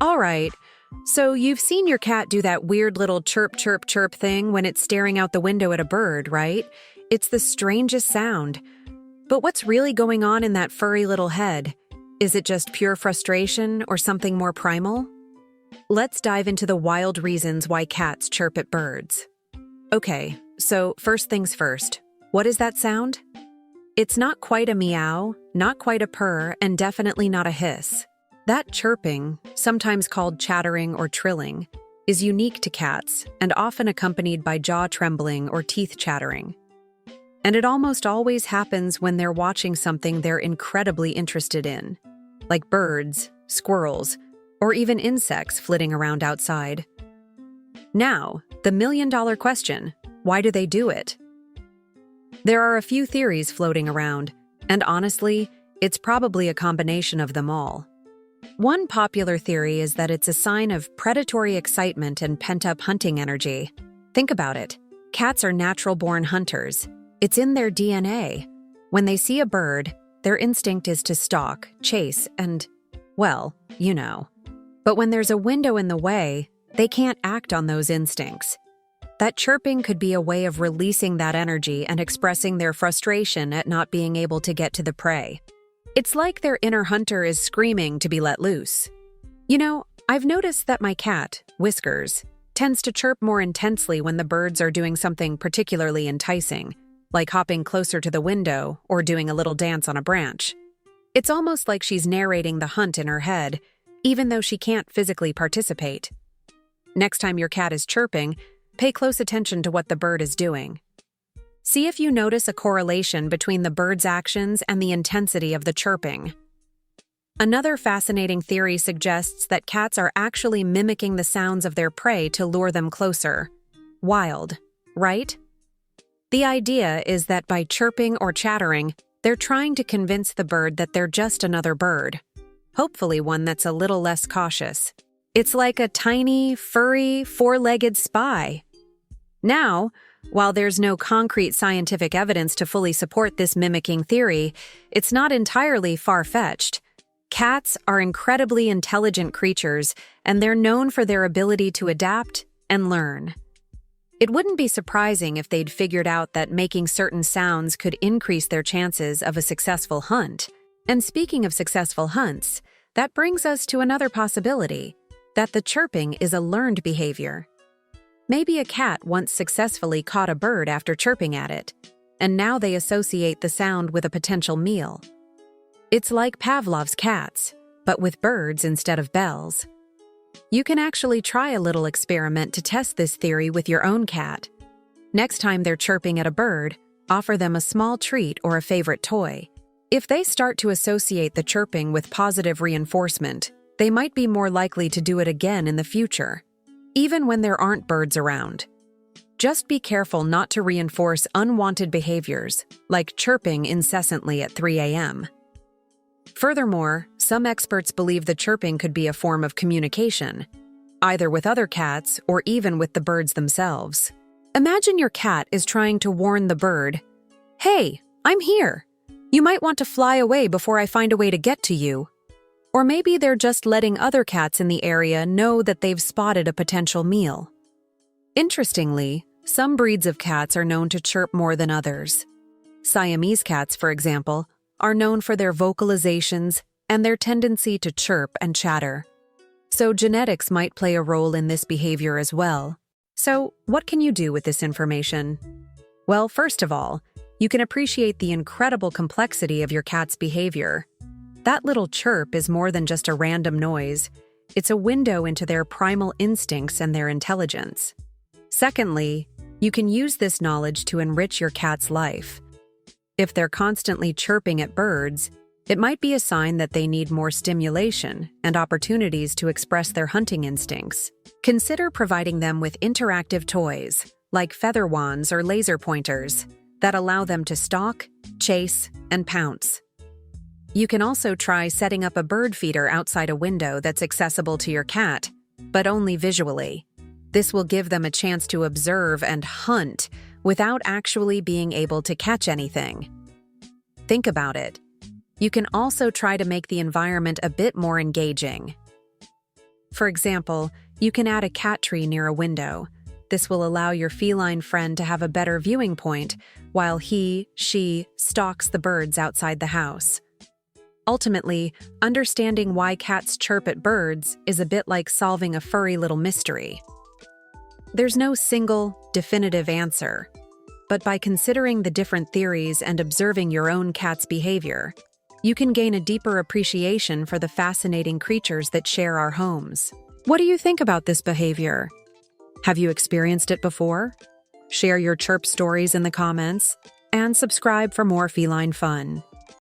All right, so you've seen your cat do that weird little chirp, chirp, chirp thing when it's staring out the window at a bird, right? It's the strangest sound. But what's really going on in that furry little head? Is it just pure frustration or something more primal? Let's dive into the wild reasons why cats chirp at birds. Okay, so first things first. What is that sound? It's not quite a meow, not quite a purr, and definitely not a hiss. That chirping, sometimes called chattering or trilling, is unique to cats and often accompanied by jaw trembling or teeth chattering. And it almost always happens when they're watching something they're incredibly interested in, like birds, squirrels, or even insects flitting around outside. Now, the million-dollar question: why do they do it? There are a few theories floating around, and honestly, it's probably a combination of them all. One popular theory is that it's a sign of predatory excitement and pent-up hunting energy. Think about it. Cats are natural-born hunters. It's in their DNA. When they see a bird, their instinct is to stalk, chase, and, well, you know. But when there's a window in the way, they can't act on those instincts. That chirping could be a way of releasing that energy and expressing their frustration at not being able to get to the prey. It's like their inner hunter is screaming to be let loose. You know, I've noticed that my cat, Whiskers, tends to chirp more intensely when the birds are doing something particularly enticing, like hopping closer to the window or doing a little dance on a branch. It's almost like she's narrating the hunt in her head, even though she can't physically participate. Next time your cat is chirping, pay close attention to what the bird is doing. See if you notice a correlation between the bird's actions and the intensity of the chirping. Another fascinating theory suggests that cats are actually mimicking the sounds of their prey to lure them closer. Wild, right? The idea is that by chirping or chattering, they're trying to convince the bird that they're just another bird, hopefully one that's a little less cautious. It's like a tiny, furry, four-legged spy. Now, while there's no concrete scientific evidence to fully support this mimicking theory, it's not entirely far-fetched. Cats are incredibly intelligent creatures, and they're known for their ability to adapt and learn. It wouldn't be surprising if they'd figured out that making certain sounds could increase their chances of a successful hunt. And speaking of successful hunts, that brings us to another possibility, that the chirping is a learned behavior. Maybe a cat once successfully caught a bird after chirping at it, and now they associate the sound with a potential meal. It's like Pavlov's cats, but with birds instead of bells. You can actually try a little experiment to test this theory with your own cat. Next time they're chirping at a bird, offer them a small treat or a favorite toy. If they start to associate the chirping with positive reinforcement, they might be more likely to do it again in the future, even when there aren't birds around. Just be careful not to reinforce unwanted behaviors, like chirping incessantly at 3 a.m. Furthermore, some experts believe the chirping could be a form of communication, either with other cats or even with the birds themselves. Imagine your cat is trying to warn the bird, "Hey, I'm here. You might want to fly away before I find a way to get to you." Or maybe they're just letting other cats in the area know that they've spotted a potential meal. Interestingly, some breeds of cats are known to chirp more than others. Siamese cats, for example, are known for their vocalizations and their tendency to chirp and chatter. So genetics might play a role in this behavior as well. So what can you do with this information? Well, first of all, you can appreciate the incredible complexity of your cat's behavior. That little chirp is more than just a random noise. It's a window into their primal instincts and their intelligence. Secondly, you can use this knowledge to enrich your cat's life. If they're constantly chirping at birds, it might be a sign that they need more stimulation and opportunities to express their hunting instincts. Consider providing them with interactive toys, like feather wands or laser pointers, that allow them to stalk, chase, and pounce. You can also try setting up a bird feeder outside a window that's accessible to your cat, but only visually. This will give them a chance to observe and hunt without actually being able to catch anything. Think about it. You can also try to make the environment a bit more engaging. For example, you can add a cat tree near a window. This will allow your feline friend to have a better viewing point while she stalks the birds outside the house. Ultimately, understanding why cats chirp at birds is a bit like solving a furry little mystery. There's no single, definitive answer, but by considering the different theories and observing your own cat's behavior, you can gain a deeper appreciation for the fascinating creatures that share our homes. What do you think about this behavior? Have you experienced it before? Share your chirp stories in the comments, and subscribe for more feline fun.